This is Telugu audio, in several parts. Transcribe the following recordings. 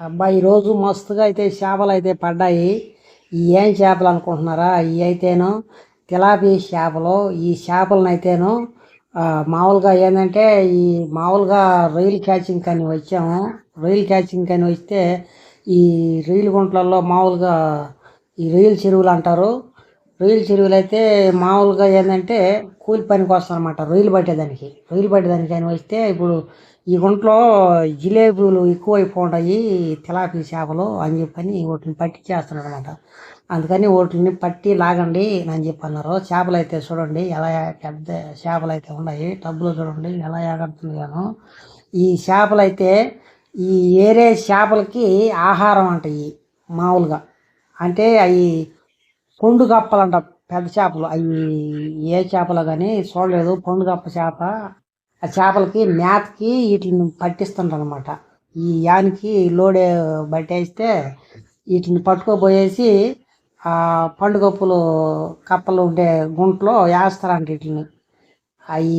అబ్బాయి ఈరోజు మస్తుగా అయితే చేపలు అయితే పడ్డాయి. ఏం చేపలు అనుకుంటున్నారా? ఇవి అయితేను తిలాపి చేపలు. ఈ చేపలను అయితేను మామూలుగా ఏంటంటే ఈ మామూలుగా రొయ్యలు క్యాచింగ్ అని వచ్చాము. రొయ్యలు క్యాచింగ్ అని వస్తే ఈ రొయ్యల గుంటలలో మామూలుగా ఈ రొయ్యల చెరువులు అంటారు. రొయ్యల చెరువులు అయితే మామూలుగా ఏంటంటే కూలి పనికి వస్తాం అనమాట. రొయ్యలు పట్టేదానికి అని వస్తే ఇప్పుడు ఈ గుంటలో జిలేబీలు ఎక్కువైపోయి తిలాపి చేపలు అని చెప్పని వాటిని పట్టి చేస్తున్నాడు అనమాట. అందుకని వాటిని పట్టి లాగండి అని చెప్పి అన్నారు. చేపలు అయితే చూడండి ఎలా పెద్ద చేపలు అయితే ఉన్నాయి. టబ్బులు చూడండి ఎలా ఎగడుతున్నాయో. ఈ చేపలు అయితే ఈ ఏరే చేపలకి ఆహారం అంట. ఈ మామూలుగా అంటే అవి పొండు కప్పలంట. పెద్ద చేపలు అవి ఏ చేపలో కానీ చూడలేదు. పొండు కప్ప చేప ఆ చేపలకి మేతకి వీటిని పట్టిస్తుంటారు అనమాట. ఈ యానికి లోడే పట్టేస్తే వీటిని పట్టుకోపోయేసి ఆ పండుగప్పులు కప్పలు ఉండే గుంటలో వేస్తారంట. వీటిని అవి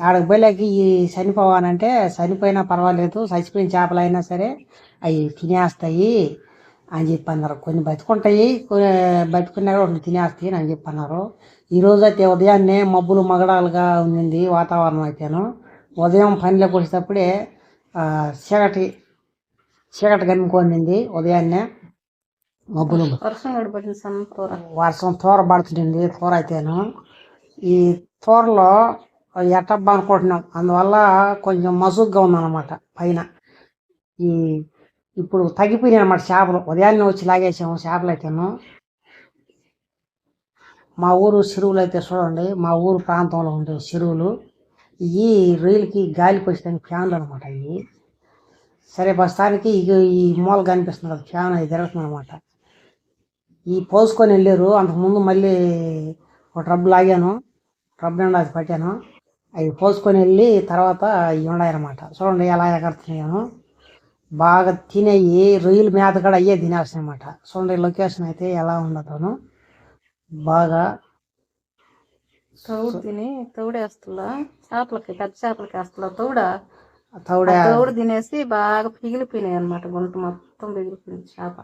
ఆడకు పోలేకి ఈ చనిపోవాలంటే చనిపోయినా పర్వాలేదు, చచ్చిపోయిన చేపలు అయినా సరే అవి తినేస్తాయి అని చెప్పి అన్నారు. కొన్ని బతుకుంటాయి, కొన్ని బతుకున్నా కూడా ఒకటి తినేస్తాయి అని చెప్పి అన్నారు. ఈరోజు అయితే ఉదయాన్నే మబ్బులు మగడాలుగా ఉంది వాతావరణం అయితేను. ఉదయం పనిలోకి వచ్చేటప్పుడే చీకటి చీకటి కనుక్కొనింది. ఉదయాన్నే మబ్బులు వర్షం తోర పడుతుంది. తోర అయితేను ఈ తోరలో ఎట్టబ్బా అనుకుంటున్నాం. అందువల్ల కొంచెం మసుగ్గా ఉందన్నమాట పైన. ఈ ఇప్పుడు తగ్గిపోయినాయి అన్నమాట చేపలు. ఉదయాన్నే వచ్చి లాగేసాము చేపలు అయితేను. మా ఊరు చెరువులు అయితే చూడండి, మా ఊరు ప్రాంతంలో ఉండే చెరువులు. ఇవి రొయ్యలకి గాలికి వచ్చేదానికి ఫ్యాన్లు అనమాట. ఇవి సరే ప్రస్తుతానికి ఈ మూల కనిపిస్తుంది కదా ఫ్యాన్, అది తిరుగుతుంది అనమాట. ఈ పోసుకొని వెళ్ళారు. అంతకుముందు మళ్ళీ ఒక ట్రబ్ లాగాను, ట్రబ్ నిండా అది పట్టాను. అవి పోసుకొని వెళ్ళి తర్వాత ఇవి ఉన్నాయన్నమాట. చూడండి ఎలా ఎగరుతున్నాను. బాగా తినేవి రొయ్యల మేత కూడా అయ్యే తినేస్తాయి అనమాట. చూడండి లొకేషన్ అయితే ఎలా ఉండదు. బాగా తౌడు తిని తౌడేస్తున్నా చేపలకి, పెద్ద చేపలకి వేస్తున్నా తౌడు తినేసి బాగా పిగిలిపోయినాయి అనమాట. గుంట మొత్తం పిగిలిపోయింది చేప.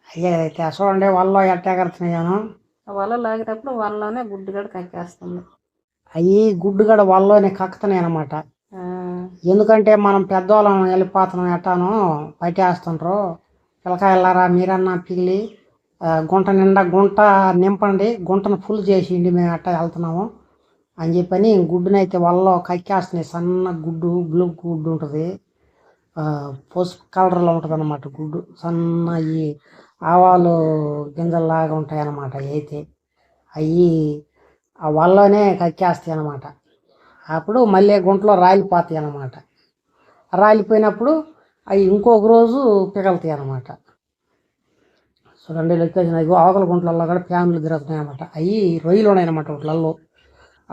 అయ్యే అయితే చూడండి వల్ల ఎట్ట ఎగరుతున్నాను. వల లాగేటప్పుడు వలలోనే గుడ్డు కూడా కక్కేస్తుంది. అవి గుడ్డు కూడా వల్లలోనే కక్కుతున్నాయి అనమాట. ఎందుకంటే మనం పెద్దవాళ్ళం వెళ్ళిపోతున్నాం ఎట్టాను పట్టేస్తుండ్రు. పిల్లకాయలారా మీరన్నా పిల్లి గుంట నిండా గుంట నింపండి, గుంటను ఫుల్ చేసిండి, మేము ఎట్టా వెళ్తున్నాము అని చెప్పని గుడ్డునైతే వల్ల కక్కేస్తున్నాయి. సన్న గుడ్డు, బ్లూ గుడ్డు ఉంటుంది, పసుపు కలర్లో ఉంటుంది అన్నమాట గుడ్డు. సన్న ఈ ఆవాలు గింజల్లాగా ఉంటాయి అన్నమాట. అయితే అవి ఆ వల్లనే కక్కేస్తాయి అన్నమాట. అప్పుడు మళ్ళీ గుంటలో రాలిపోతాయి అన్నమాట. రాలిపోయినప్పుడు అవి ఇంకొక రోజు పిగలుతాయి అన్నమాట. చూడండి లొకేషన్. అవి ఆవుల గుంటలలో కూడా ఫ్యాన్లు తిరుగుతున్నాయి అన్నమాట. అవి రొయ్యలు ఉన్నాయన్నమాట వాటిలలో.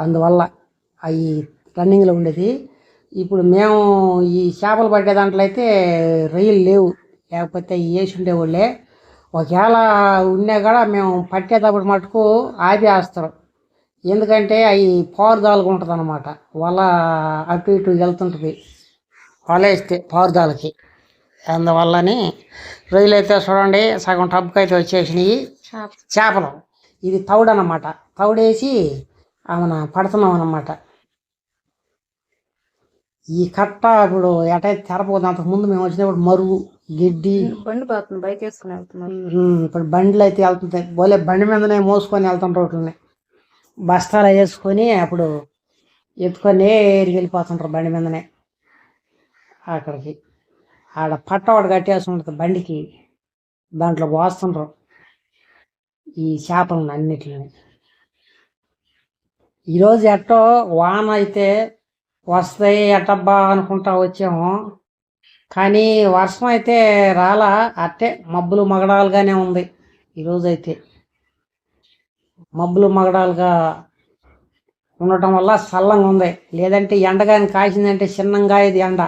అందువల్ల అవి రన్నింగ్లో ఉండేది. ఇప్పుడు మేము ఈ చేపలు పట్టే దాంట్లో అయితే రొయ్యలు లేవు, లేకపోతే వేసి ఉండేవాళ్ళే. ఒకవేళ ఉన్నా కూడా మేము పట్టేటప్పుడు మటుకు ఆపేస్తారు. ఎందుకంటే అవి పారుదాలుగా ఉంటుంది అన్నమాట. వల అటు ఇటు వెళ్తుంటుంది వల వేస్తే పారుదాలకి. అందువల్లని రొయ్యలు అయితే చూడండి సగం టబ్కి అయితే వచ్చేసినాయి చేపలు. ఇది తౌడు అన్నమాట. తౌడేసి ఆమె పడుతున్నాం అన్నమాట. ఈ కట్ట ఇప్పుడు ఎటైతే తెరపోతుంది. అంతకుముందు మేము వచ్చినప్పుడు మరుగు గిడ్డి బండి పోతుంది, బైక్ వేసుకుని వెళ్తున్నారు. ఇప్పుడు బండ్లు అయితే వెళ్తుంటాయి. బోలే బండి మీదనే మోసుకొని వెళ్తుంటారు. వాటిని బస్తాలు వేసుకొని అప్పుడు ఎత్తుకొని వెళ్ళిపోతుంటారు బండి మీదనే. అక్కడికి ఆడ పట్ట ఒకటి కట్టేసి ఉంటుంది బండికి, దాంట్లో పోస్తుంటారు ఈ చేపలను అన్నిటిని. ఈరోజు ఎట్టో వాన అయితే వస్తాయి ఎట్టబ్బా అనుకుంటా వచ్చాము, కానీ వర్షం అయితే రాలా. అట్టే మబ్బులు మగడాలుగానే ఉంది. ఈరోజు అయితే మబ్బులు మగడాలుగా ఉండటం వల్ల చల్లంగా ఉంది. లేదంటే ఎండగాని కాసిందంటే చిన్నంగా ఇది ఎండ.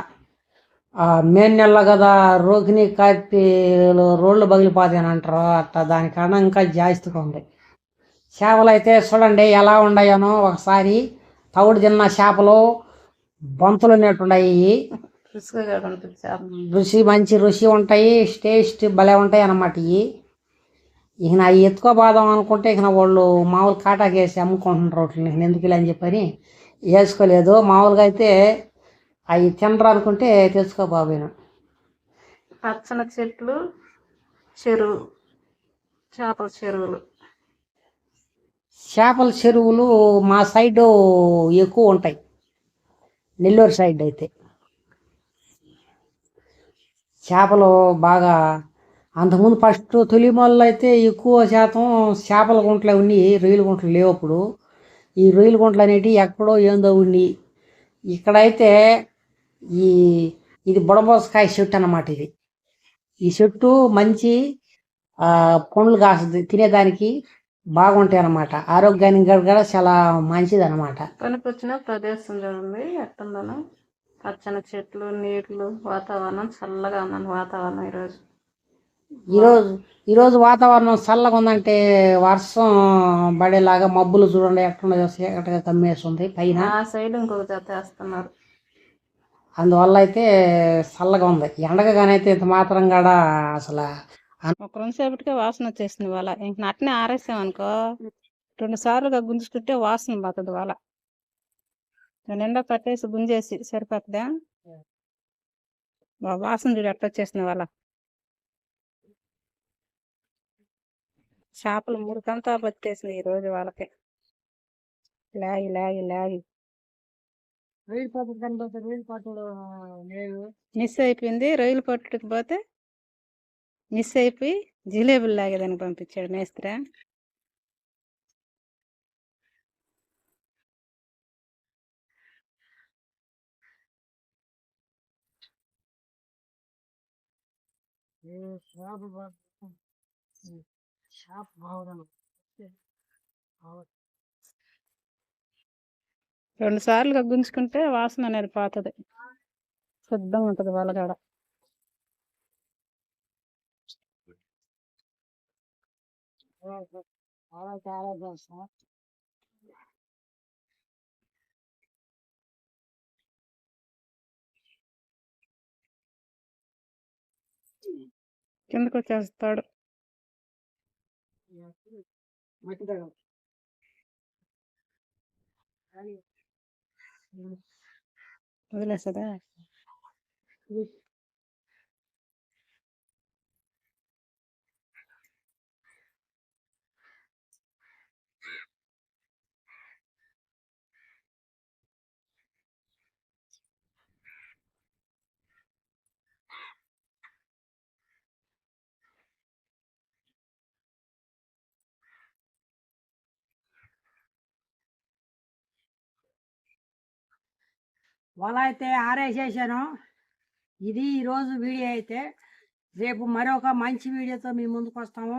మే నెల కదా రోగిని కాపీలు రోడ్లు పగిలిపోతాయి అని అంటారు. అట్లా దానికన్నా ఇంకా జాస్తిగా ఉంది. చేపలు అయితే చూడండి ఎలా ఉన్నాయనో. ఒకసారి తౌడు తిన్న చేపలు బంతులు ఉన్నట్టున్నాయి. రుచిగా కూడా ఉంటుంది చేప. రుచి మంచి రుచి ఉంటాయి, టేస్ట్ భలే ఉంటాయి అన్నమాట ఇవి. ఇక నా ఎత్తుకోపోదాం అనుకుంటే ఇక వాళ్ళు మామూలు కాటాకి వేసి అమ్ముకుంటున్నారు వాటిని. నేను ఎందుకు ఇలా అని చెప్పని వేసుకోలేదు. మామూలుగా అయితే అవి తినరు అనుకుంటే తెచ్చుకోపోయాను. పచ్చని చెట్లు, చెరువు, చేపల చెరువులు. చేపల చెరువులు మా సైడు ఎక్కువ ఉంటాయి, నెల్లూరు సైడ్ అయితే. చేపలు బాగా అంతకుముందు ఫస్ట్ తొలి మొదలు అయితే ఎక్కువ శాతం చేపల గుంటలు ఉన్నాయి, రొయ్యల గుంటలు లేవు అప్పుడు. ఈ రొయ్యల గుంటలు అనేటివి ఎక్కడో ఏందో ఉన్నాయి. ఇక్కడైతే ఈ ఇది బుడబోసకాయ చెట్టు అన్నమాట. ఈ చెట్టు మంచి పండ్లు కాస్తుంది, తినేదానికి బాగుంటాయి అన్నమాట. ఆరోగ్యానికి కూడా చాలా మంచిది అన్నమాట. పనికొచ్చిన ప్రదేశం చూడండి ఎట్టుందనో. పచ్చని చెట్లు, నీళ్లు, వాతావరణం చల్లగా ఉందని వాతావరణం ఈరోజు. ఈరోజు వాతావరణం చల్లగా ఉందంటే వర్షం పడేలాగా మబ్బులు చూడండి ఎట్లున్నాయో, చీకటిగా కమ్మేస్తుంది పైన. ఆ సైడ్ ఇంకొక జత వేస్తున్నారు. అందువల్ల అయితే చల్లగా ఉంది. ఎండగానైతే ఇంత మాత్రం కూడా అసలు ఒక 2 సేపటికే వాసన వచ్చేసింది వాళ్ళ. ఇంక అట్నే ఆరేసామనుకో 2 సార్లుగా గుంజుకుంటే వాసన పోతుంది వాళ్ళ. నిండా కట్టేసి గుంజేసి సరిపోతుందా? వాసన చూడు ఎట్లా వచ్చేసింది వాళ్ళ. చేపలు మురికంతా పట్టేసింది ఈరోజు వాళ్ళకి. లాగి లాగి లాగి మిస్ అయిపోయింది. రొయ్యలు పట్టుకు పోతే మిస్ అయిపోయి జిలేబులు లాగేదానికి పంపించాడు మేస్త్రి. రెండు సార్లుగా గుంజుకుంటే వాసన అనేది పోతుంది, శుద్ధంగా ఉంటుంది వాళ్ళ కాడ. కిందకు వచ్చేస్తాడు. వదిలేస్తుందా? వల అయితే ఆరేసేసాను. ఇది ఈరోజు వీడియో అయితే. రేపు మరొక మంచి వీడియోతో మీ ముందుకు వస్తాము.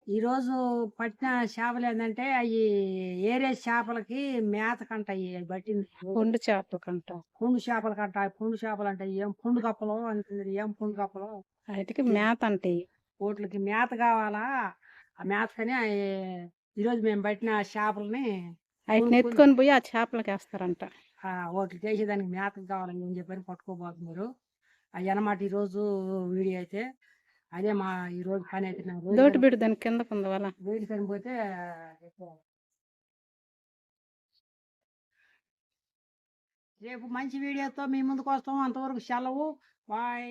ఈరోజు పట్టిన చేపలు ఏంటంటే అవి ఏరే చేపలకి మేత కంట పట్టింది. పుండు చేపలు కంట. పుండు చేపల కంట. పుండు చేపలు అంటే ఏం పుండు కప్పలు అంటుంది, ఏం పుండు కప్పలు. వాటికి మేత అంటే వాటికి మేత కావాలా, ఆ మేతకని ఈరోజు మేము పట్టిన చేపలని వాటిని ఎత్తుకొని పోయి ఆ చేపలకి వేస్తారంట. వాటికి చేసేదానికి మేతకు కావాలని చెప్పని పట్టుకోబోతున్నారు. అది అన్నమాట ఈరోజు వీడియో అయితే. అదే మా ఈరోజు పని అయితే. దోటి బిడ్డ దాని కిందకు ఉంది వాళ్ళ. వేడి చనిపోతే రేపు మంచి వీడియోతో మీ ముందుకు వస్తాం. అంతవరకు సెలవు. బాయ్.